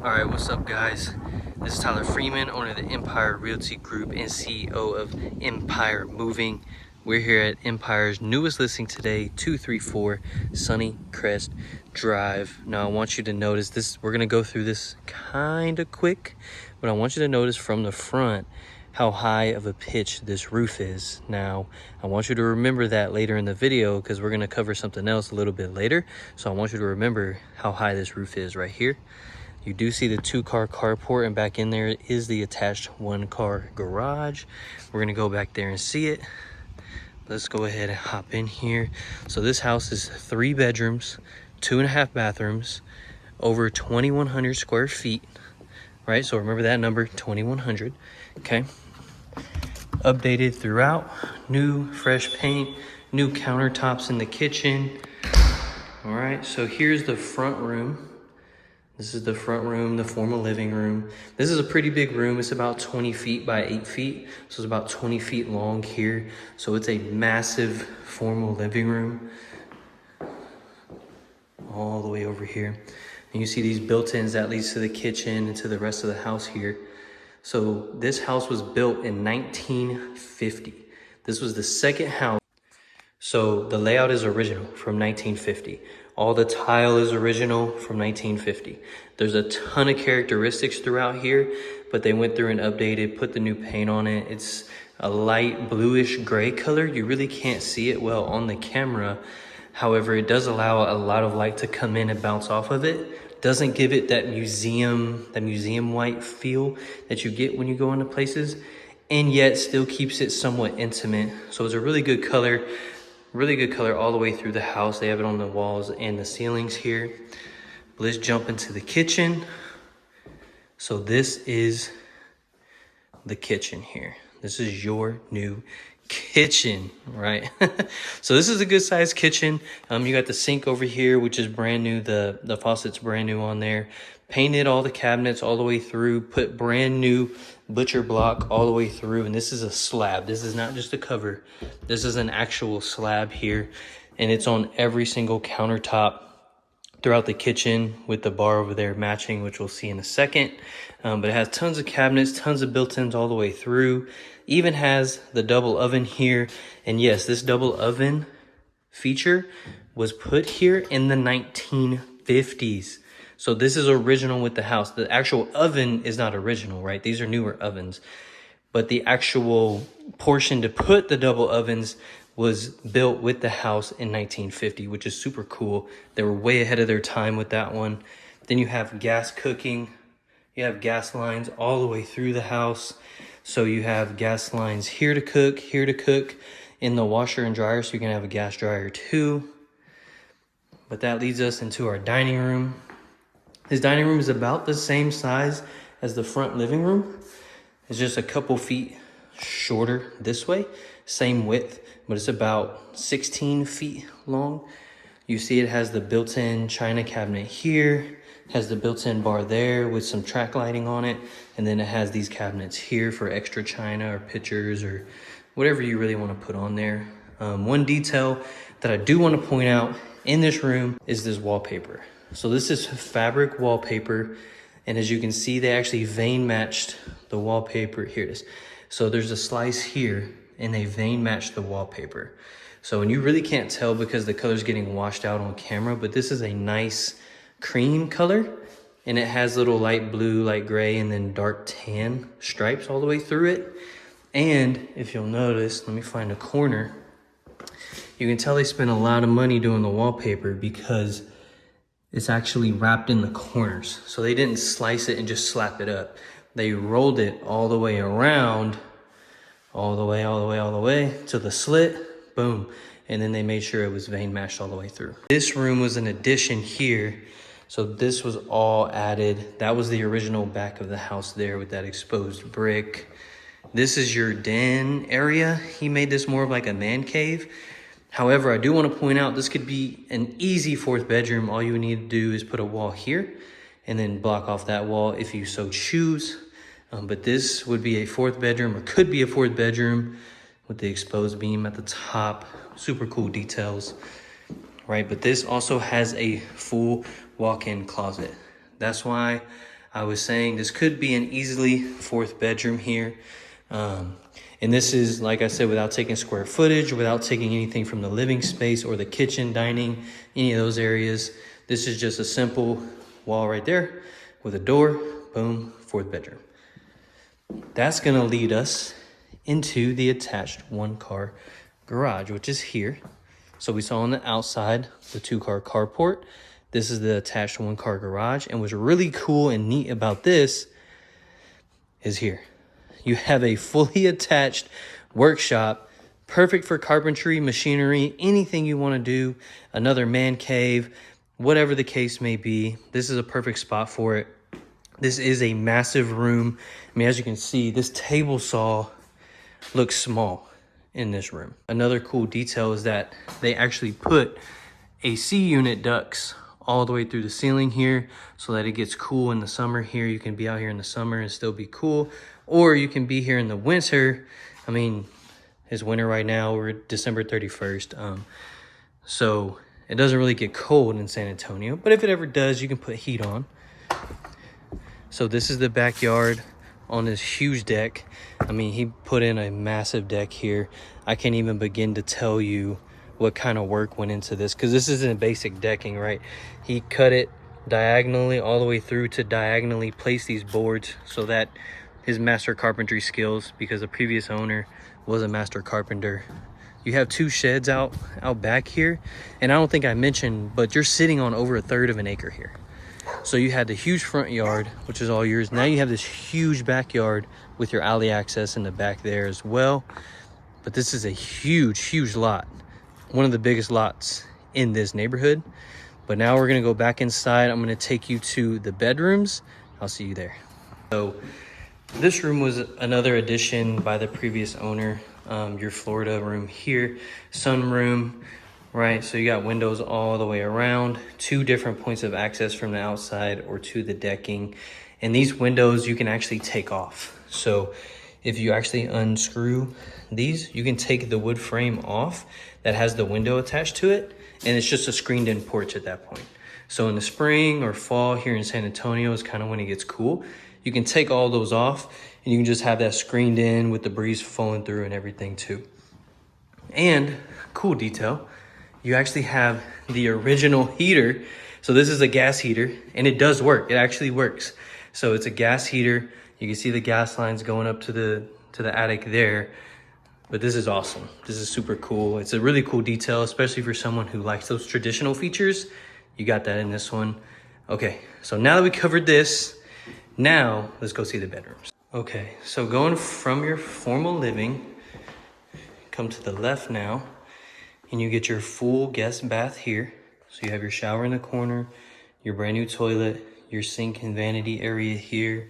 Alright, what's up guys? This is Tyler.freeman, owner of the Empire Realty Group and CEO of Empire Moving. We're here at Empire's newest listing today, 234 Sunny Crest Drive. Now I want you to notice this, we're gonna go through this kind of quick, but I want you to notice from the front how high of a pitch this roof is. Now, I want you to remember that later in the video because we're gonna cover something else a little bit later. So I want you to remember how high this roof is right here. You do see the 2-car carport, and back in there is the attached 1-car garage. We're gonna go back there and see it. Let's go ahead and hop in here. So this house is 3 bedrooms, 2.5 bathrooms, over 2,100 square feet, right? So remember that number, 2,100, okay? Updated throughout, new fresh paint, new countertops in the kitchen. All right, so here's the front room. This is the front room, the formal living room. This is a pretty big room. It's about 20 feet by 8 feet. So it's about 20 feet long here. So it's a massive formal living room. All the way over here. And you see these built-ins that leads to the kitchen and to the rest of the house here. So this house was built in 1950. This was the second house. So the layout is original from 1950. All the tile is original from 1950. There's a ton of characteristics throughout here, but they went through and updated, put the new paint on it. It's a light bluish gray color. You really can't see it well on the camera. However, it does allow a lot of light to come in and bounce off of it. Doesn't give it that museum white feel that you get when you go into places, and yet still keeps it somewhat intimate. So it's a really good color. Really good color all the way through the house. They have it on the walls and the ceilings here. Let's jump into the kitchen. So this is the kitchen here. This is your new kitchen, right? So this is a good sized kitchen. You got the sink over here, which is brand new. The faucet's brand new on there. Painted all the cabinets all the way through, put brand new butcher block all the way through, and this is a slab. This is not just a cover. This is an actual slab here, and it's on every single countertop throughout the kitchen with the bar over there matching, which we'll see in a second. But it has tons of cabinets, tons of built-ins all the way through. Even has the double oven here, and yes, this double oven feature was put here in the 1950s. So this is original with the house. The actual oven is not original, right? These are newer ovens. But the actual portion to put the double ovens was built with the house in 1950, which is super cool. They were way ahead of their time with that one. Then you have gas cooking. You have gas lines all the way through the house. So you have gas lines here to cook in the washer and dryer. So you can have a gas dryer too. But that leads us into our dining room. His dining room is about the same size as the front living room. It's just a couple feet shorter this way, same width, but it's about 16 feet long. You see it has the built-in china cabinet here, has the built-in bar there with some track lighting on it, and then it has these cabinets here for extra china or pictures or whatever you really want to put on there. One detail that I do want to point out in this room is this wallpaper. So this is fabric wallpaper, and as you can see, they actually vein matched the wallpaper. Here it is. So there's a slice here, and they vein matched the wallpaper. So, and you really can't tell because the color's getting washed out on camera, but this is a nice cream color, and it has little light blue, light gray, and then dark tan stripes all the way through it. And if you'll notice, let me find a corner. You can tell they spent a lot of money doing the wallpaper because it's actually wrapped in the corners. So they didn't slice it and just slap it up. They rolled it all the way around, all the way to the slit, boom. And then they made sure it was vein matched all the way through. This room was an addition here. So this was all added. That was the original back of the house there with that exposed brick. This is your den area. He made this more of like a man cave. However, I do want to point out this could be an easy 4th bedroom. All you need to do is put a wall here and then block off that wall if you so choose. But this would be a 4th bedroom, or could be a 4th bedroom with the exposed beam at the top. Super cool details, right? But this also has a full walk-in closet. That's why I was saying this could be an easily fourth bedroom here. And this is, like I said, without taking square footage, without taking anything from the living space or the kitchen, dining, any of those areas. This is just a simple wall right there with a door, boom, fourth bedroom. That's gonna lead us into the attached 1-car garage, which is here. So we saw on the outside, the 2-car carport. This is the attached 1-car garage. And what's really cool and neat about this is here. You have a fully attached workshop, perfect for carpentry, machinery, anything you want to do, another man cave, whatever the case may be. This is a perfect spot for it. This is a massive room. I mean, as you can see, this table saw looks small in this room. Another cool detail is that they actually put AC unit ducts all the way through the ceiling here so that it gets cool in the summer here. You can be out here in the summer and still be cool, or you can be here in the winter. I mean, it's winter right now. We're December 31st. So it doesn't really get cold in San Antonio, but if it ever does, you can put heat on. So this is the backyard on this huge deck. I mean, he put in a massive deck here. I can't even begin to tell you what kind of work went into this, because this isn't basic decking, right? He cut it diagonally all the way through to diagonally place these boards so that his master carpentry skills, because the previous owner was a master carpenter. You have 2 sheds out back here, and I don't think I mentioned, but you're sitting on over 1/3 of an acre here. So you had the huge front yard, which is all yours. Now you have this huge backyard with your alley access in the back there as well. But this is a huge lot. One of the biggest lots in this neighborhood. But now we're gonna go back inside. I'm gonna take you to the bedrooms. I'll see you there. So this room was another addition by the previous owner. Your Florida room here, sunroom, right? So you got windows all the way around, 2 different points of access from the outside or to the decking. And these windows you can actually take off. So if you actually unscrew these, you can take the wood frame off that has the window attached to it, and it's just a screened in porch at that point. So in the spring or fall here in San Antonio is kind of when it gets cool. You can take all those off and you can just have that screened in with the breeze flowing through and everything too. And cool detail, you actually have the original heater. So this is a gas heater, and it does work. It actually works. So it's a gas heater. You can see the gas lines going up to the attic there. But this is awesome. This is super cool. It's a really cool detail, especially for someone who likes those traditional features. You got that in this one. Okay, so now that we covered this, now let's go see the bedrooms. Okay, so going from your formal living, come to the left now, and you get your full guest bath here. So you have your shower in the corner, your brand new toilet, your sink and vanity area here,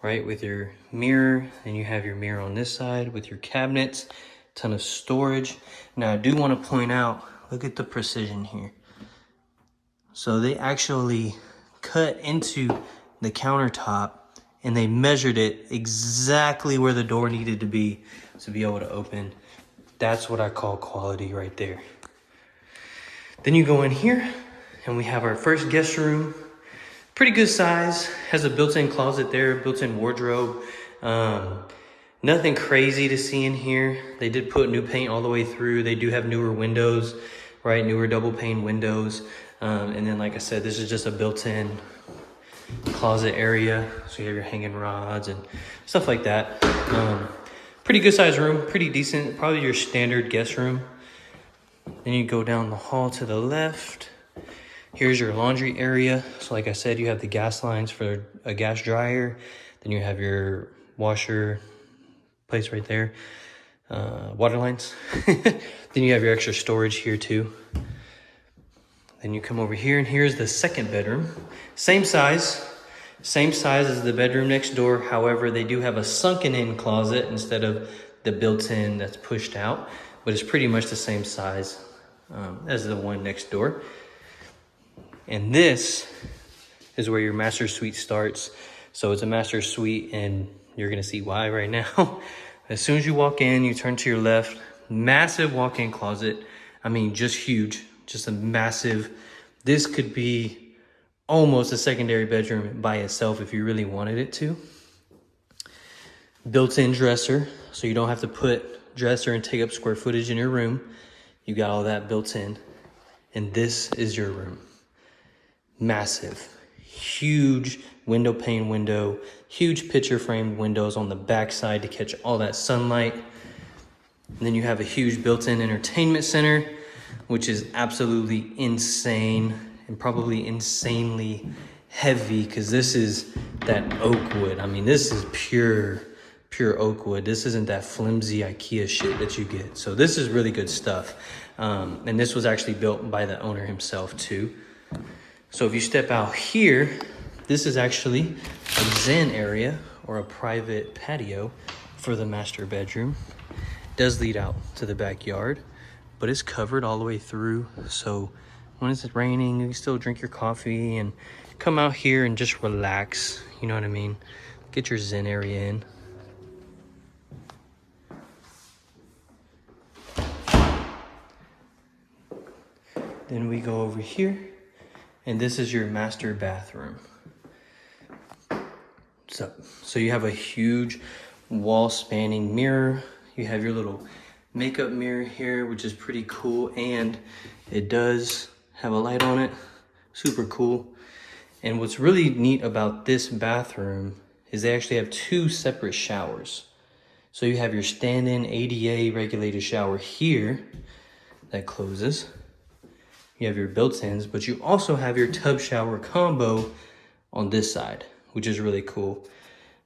right, with your mirror. And you have your mirror on this side with your cabinets, ton of storage. Now I do want to point out, look at the precision here. So they actually cut into the countertop and they measured it exactly where the door needed to be able to open. That's what I call quality right there. Then you go in here and we have our first guest room. Pretty good size, has a built-in closet there, built-in wardrobe. Nothing crazy to see in here. They did put new paint all the way through. They do have newer windows, right? Newer double pane windows. And then like I said, this is just a built-in closet area. So you have your hanging rods and stuff like that. Pretty good size room, pretty decent, probably your standard guest room. Then you go down the hall to the left. Here's your laundry area. So like I said, you have the gas lines for a gas dryer. Then you have your washer place right there. Water lines. Then you have your extra storage here too. Then you come over here and here's the second bedroom. Same size as the bedroom next door. However, they do have a sunken in closet instead of the built-in that's pushed out, but it's pretty much the same size as the one next door. And this is where your master suite starts. So it's a master suite and you're gonna see why right now. As soon as you walk in, you turn to your left, massive walk-in closet. I mean, just huge, just a massive, this could be almost a secondary bedroom by itself if you really wanted it to. Built-in dresser, so you don't have to put dresser and take up square footage in your room. You got all that built in. And this is your room. Massive, huge window pane window, huge picture frame windows on the back side to catch all that sunlight. And then you have a huge built-in entertainment center, which is absolutely insane and probably insanely heavy because this is that oak wood. I mean, this is pure oak wood. This isn't that flimsy IKEA shit that you get. So this is really good stuff. And this was actually built by the owner himself too. So if you step out here, this is actually a zen area or a private patio for the master bedroom. It does lead out to the backyard, but it's covered all the way through. So when it's raining, you can still drink your coffee and come out here and just relax. You know what I mean? Get your zen area in. Then we go over here, and this is your master bathroom. So you have a huge wall spanning mirror. You have your little makeup mirror here, which is pretty cool, and it does have a light on it. Super cool. And what's really neat about this bathroom is they actually have two separate showers. So you have your stand-in ADA regulated shower here that closes. You have your built-ins, but you also have your tub shower combo on this side, which is really cool.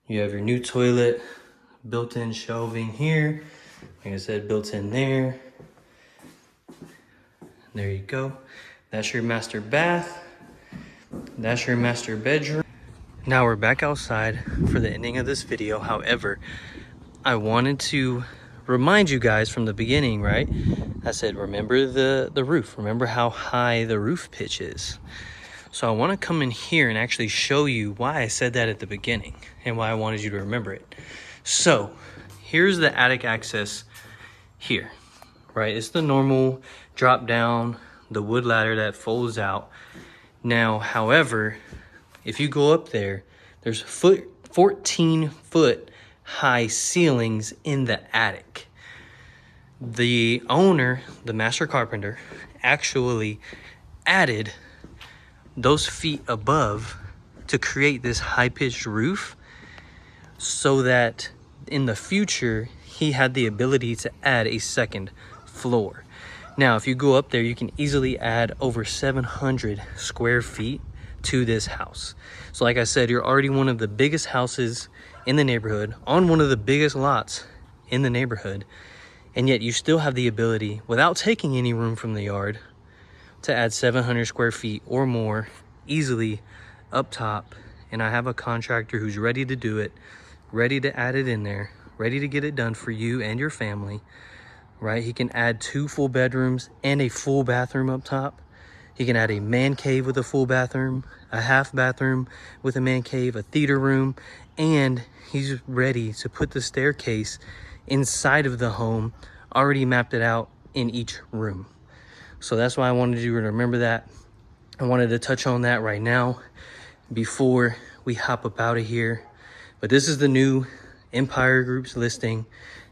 You have your new toilet, built-in shelving here. Like I said, built-in there. There you go. That's your master bath. That's your master bedroom. Now we're back outside for the ending of this video. However, I wanted to remind you guys from the beginning, right? I said, remember the roof. Remember how high the roof pitch is. So I want to come in here and actually show you why I said that at the beginning and why I wanted you to remember it. So here's the attic access here, right? It's the normal drop down, the wood ladder that folds out. Now, however, if you go up there, there's 14-foot high ceilings in the attic. The owner, the master carpenter, actually added those feet above to create this high-pitched roof so that in the future he had the ability to add a second floor. Now, if you go up there, you can easily add over 700 square feet to this house. So like I said, you're already one of the biggest houses in the neighborhood, on one of the biggest lots in the neighborhood, and yet you still have the ability, without taking any room from the yard, to add 700 square feet or more easily up top. And I have a contractor who's ready to do it, ready to add it in there, ready to get it done for you and your family, right? He can add 2 full bedrooms and a full bathroom up top. He can add a man cave with a full bathroom, a half bathroom with a man cave, a theater room, and he's ready to put the staircase inside of the home, already mapped it out in each room. So that's why I wanted you to remember that. I wanted to touch on that right now before we hop up out of here. But this is the new Empire Group's listing,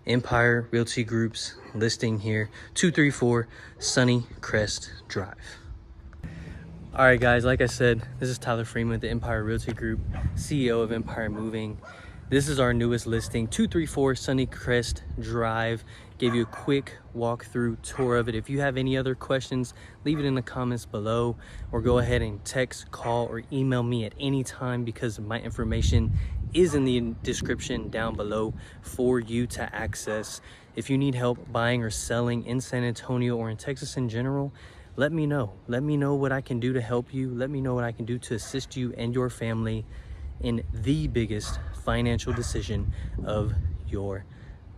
Empire Realty Group's listing here, 234 Sunny Crest Drive. All right, guys, like I said, this is Tyler Freeman with the Empire Realty Group, CEO of Empire Moving. This is our newest listing, 234 Sunny Crest Drive. Gave you a quick walkthrough tour of it. If you have any other questions, leave it in the comments below, or go ahead and text, call, or email me at any time because my information is in the description down below for you to access. If you need help buying or selling in San Antonio or in Texas in general, let me know. Let me know what I can do to help you. Let me know what I can do to assist you and your family in the biggest financial decision of your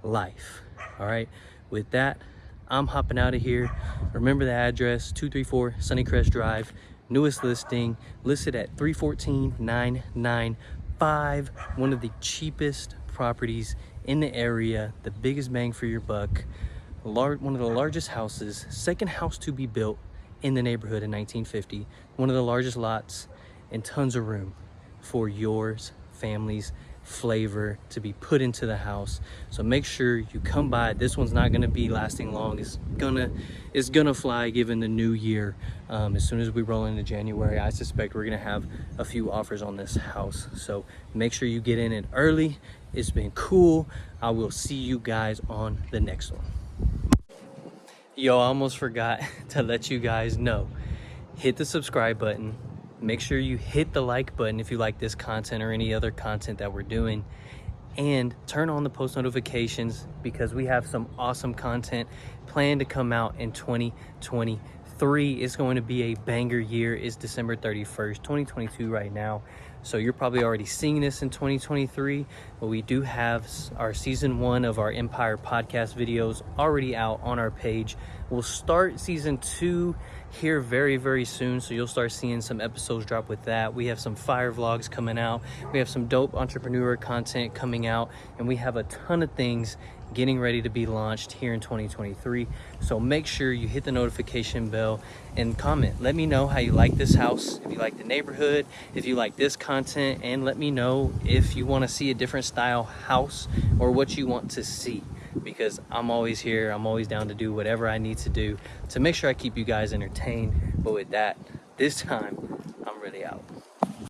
life. All right, with that, I'm hopping out of here. Remember the address, 234 Sunny Crest Drive, newest listing, listed at $314,995, one of the cheapest properties in the area, the biggest bang for your buck, one of the largest houses, second house to be built in the neighborhood in 1950, one of the largest lots, and tons of room for yours, family's flavor to be put into the house. So make sure you come by. This one's not gonna be lasting long. It's gonna fly given the new year. As soon as we roll into January, I suspect we're gonna have a few offers on this house. So make sure you get in it early. It's been cool. I will see you guys on the next one. Yo, I almost forgot to let you guys know. Hit the subscribe button. Make sure you hit the like button if you like this content or any other content that we're doing. And turn on the post notifications because we have some awesome content planned to come out in 2023. It's going to be a banger year. It's December 31st, 2022 right now. So you're probably already seeing this in 2023, but we do have our season 1 of our Empire podcast videos already out on our page. We'll start season 2 here very, very soon. So you'll start seeing some episodes drop with that. We have some fire vlogs coming out. We have some dope entrepreneur content coming out, and we have a ton of things getting ready to be launched here in 2023. So make sure you hit the notification bell and comment. Let me know how you like this house, if you like the neighborhood, if you like this content, and let me know if you want to see a different style house or what you want to see, because I'm always here. I'm always down to do whatever I need to do to make sure I keep you guys entertained. But with that, this time, I'm really out.